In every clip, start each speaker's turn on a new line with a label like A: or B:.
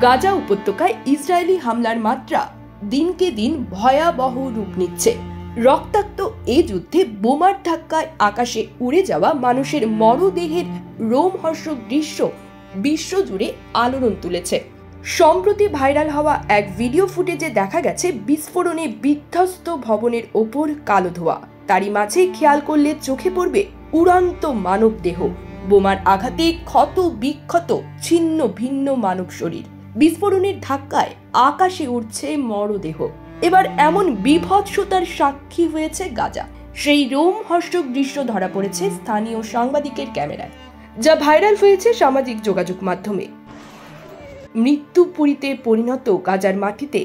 A: গাজা উপত্যকায় ইসরায়েলি হামলার মাত্রা দিনকে দিন ভয়াবহ রূপ নিচ্ছে। রক্তাক্ত এ যুদ্ধে বোমার ধাক্কায় আকাশে উড়ে যাওয়া মানুষের মরদেহের রোমহর্ষক দৃশ্য বিশ্বজুড়ে আলোড়ন তুলেছে। সম্প্রতি ভাইরাল হওয়া এক ভিডিও ফুটেজে দেখা গেছে বিস্ফোরণে বিধ্বস্ত ভবনের ওপর কালো ধোঁয়া, তারই মাঝে খেয়াল করলে চোখে পড়বে উড়ন্ত মানব দেহ। বোমার আঘাতে ক্ষত বিক্ষত ছিন্ন ভিন্ন মানব শরীর, বিস্ফোরণের ধাক্কায় আকাশে উঠছে মরদেহ। এবার এমন বিভৎসতার সাক্ষী হয়েছে গাজা। সেই রোমহর্ষক দৃশ্য ধরা পড়েছে স্থানীয় সাংবাদিকের ক্যামেরায়, যা ভাইরাল হয়েছে সামাজিক যোগাযোগ মাধ্যমে। মৃত্যুপুরীতে পরিণত গাজার মাটিতে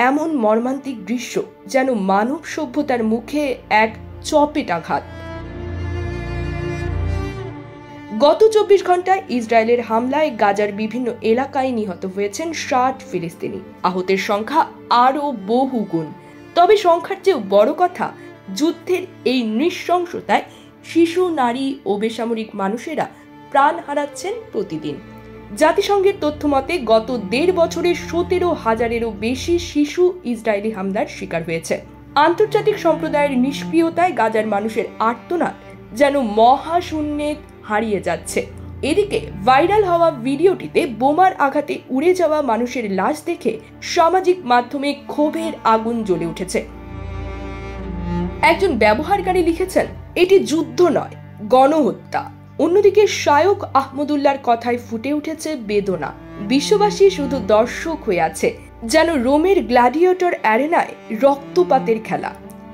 A: এমন মর্মান্তিক দৃশ্য যেন মানব সভ্যতার মুখে এক চপেটাঘাত। গত 24 ঘন্টায় ইসরায়েলের হামলায় গাজার বিভিন্ন এলাকায় নিহত হয়েছেন 60 ফিলিস্তিনি। আহতের সংখ্যা আরও বহুগুণ। তবে সংখ্যার চেয়েও বড় কথা, যুদ্ধের এই নৃশংসতায় শিশু, নারী ও বেসামরিক মানুষেরা প্রাণ হারাচ্ছেন প্রতিদিন। জাতিসংঘের তথ্য মতে গত 1.5 বছরে 17,000-এরও বেশি শিশু ইসরায়েলি হামলার শিকার হয়েছে। আন্তর্জাতিক সম্প্রদায়ের নিষ্ক্রিয়তায় গাজার মানুষের আর্তনাদ যেন মহাশূন্যে হারিয়ে যাচ্ছে। এদিকে ভাইরাল হওয়া ভিডিওটিতে বোমার আঘাতে উড়ে যাওয়া মানুষের লাশ দেখে সামাজিক মাধ্যমে ক্ষোভের আগুন জ্বলে উঠেছে। একজন ব্যবহারকারী লিখেছেন, এটি যুদ্ধ নয়, গণহত্যা। অন্যদিকে শায়ক আহমদুল্লাহর কথায় ফুটে উঠেছে বেদনা। বিশ্ববাসী শুধু দর্শক হয়ে আছে, যেন রোমের গ্ল্যাডিয়েটর অ্যারেনায় রক্তপাতের খেলা।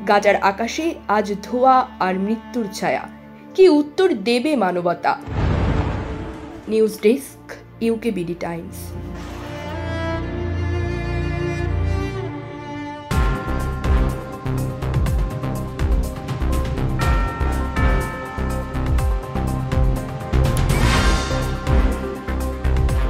A: গাজার আকাশে আজ ধোঁয়া আর মৃত্যুর ছায়া। কি উত্তর দেবে মানবতা? News desk, UKBD Times.